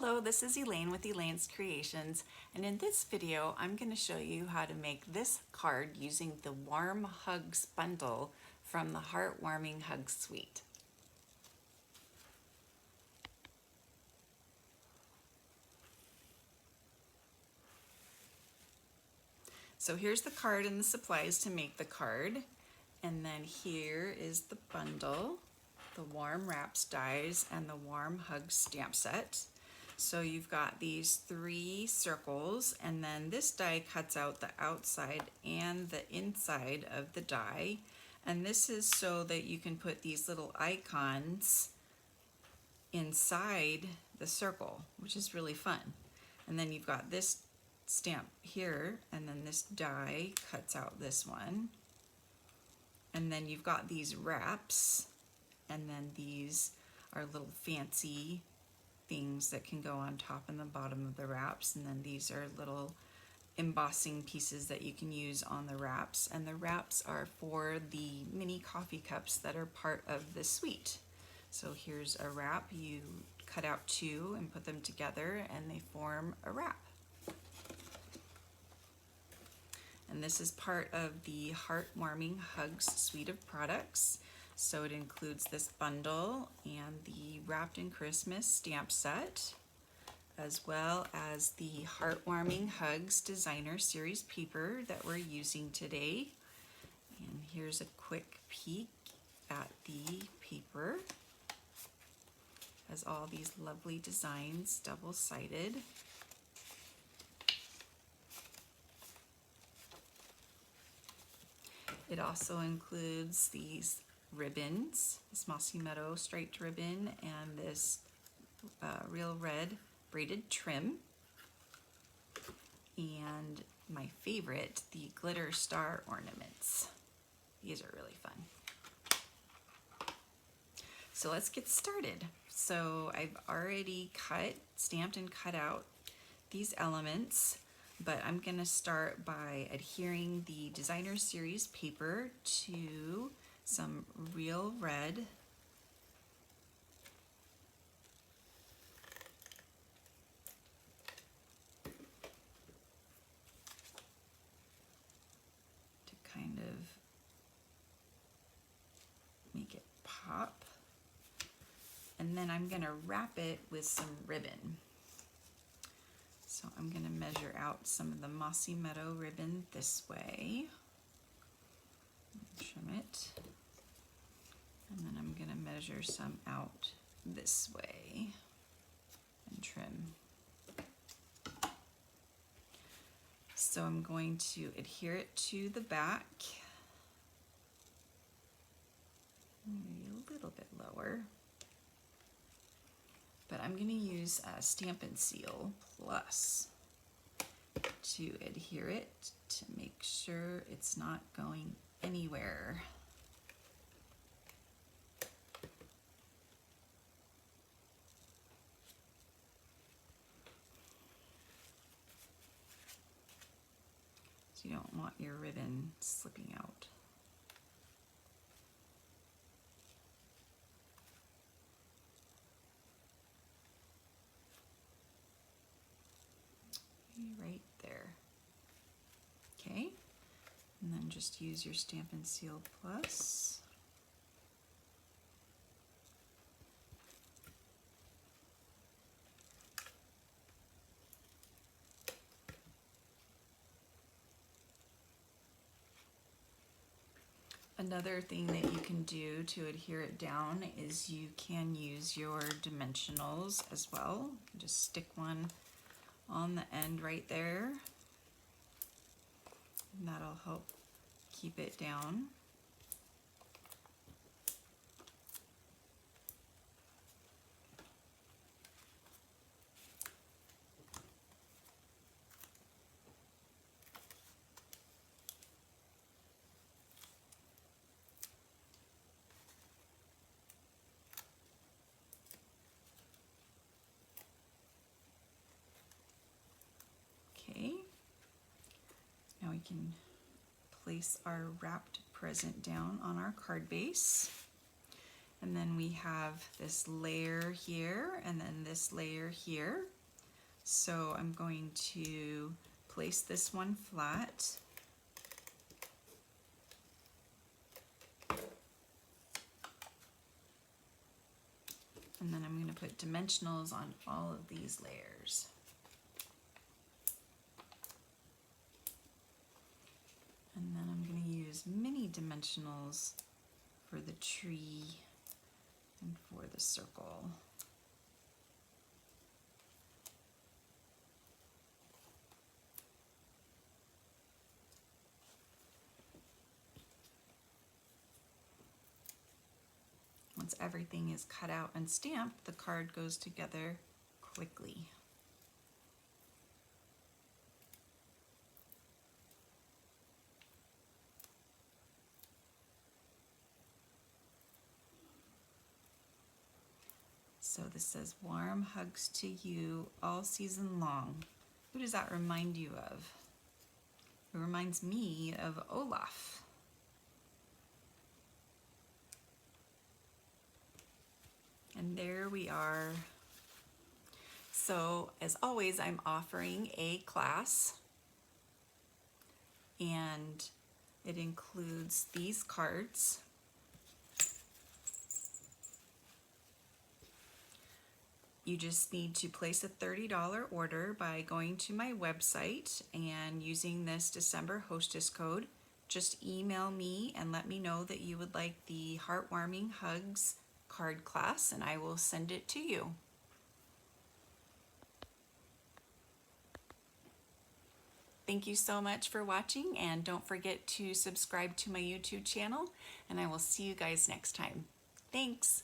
Hello, this is Elaine with Elaine's Creations, and in this video I'm going to show you how to make this card using the Warm Hugs bundle from the Heartwarming Hugs Suite. So here's the card and the supplies to make the card, and then here is the bundle, the Warm Wraps dies and the Warm Hugs stamp set. So you've got these 3 circles, and then this die cuts out the outside and the inside of the die, and this is so that you can put these little icons inside the circle, which is really fun. And then you've got this stamp here, and then this die cuts out this one, and then you've got these wraps, and then these are little fancy things that can go on top and the bottom of the wraps, and then these are little embossing pieces that you can use on the wraps, and the wraps are for the mini coffee cups that are part of the suite. So here's a wrap. You cut out 2 and put them together and they form a wrap. And this is part of the Heartwarming Hugs suite of products. So it includes this bundle and the Wrapped in Christmas stamp set, as well as the Heartwarming Hugs Designer Series paper that we're using today. And here's a quick peek at the paper. It has all these lovely designs, double-sided. It also includes these ribbons, this Mossy Meadow striped ribbon and this real red braided trim, and my favorite, the glitter star ornaments. These are really fun. So let's get started. So I've already stamped and cut out these elements, but I'm going to start by adhering the Designer Series paper to some real red to kind of make it pop, and then I'm going to wrap it with some ribbon. So I'm going to measure out some of the Mossy Meadow ribbon this way, trim it, and then I'm going to measure some out this way and trim. So I'm going to adhere it to the back, maybe a little bit lower, but I'm going to use Stampin' Seal Plus to adhere it to make sure it's not going anywhere. So you don't want your ribbon slipping out. Right there. Okay, and then just use your Stampin' Seal Plus. Another thing that you can do to adhere it down is you can use your dimensionals as well. Just stick one on the end right there, and that'll help keep it down. Now we can place our wrapped present down on our card base. And then we have this layer here and then this layer here. So I'm going to place this one flat. And then I'm going to put dimensionals on all of these layers. And then I'm going to use mini dimensionals for the tree and for the circle. Once everything is cut out and stamped, the card goes together quickly. So this says, warm hugs to you all season long. Who does that remind you of? It reminds me of Olaf. And there we are. So as always, I'm offering a class, and it includes these cards. You just need to place a $30 order by going to my website and using this December hostess code. Just email me and let me know that you would like the Heartwarming Hugs card class, and I will send it to you. Thank you so much for watching, and don't forget to subscribe to my YouTube channel, and I will see you guys next time. Thanks.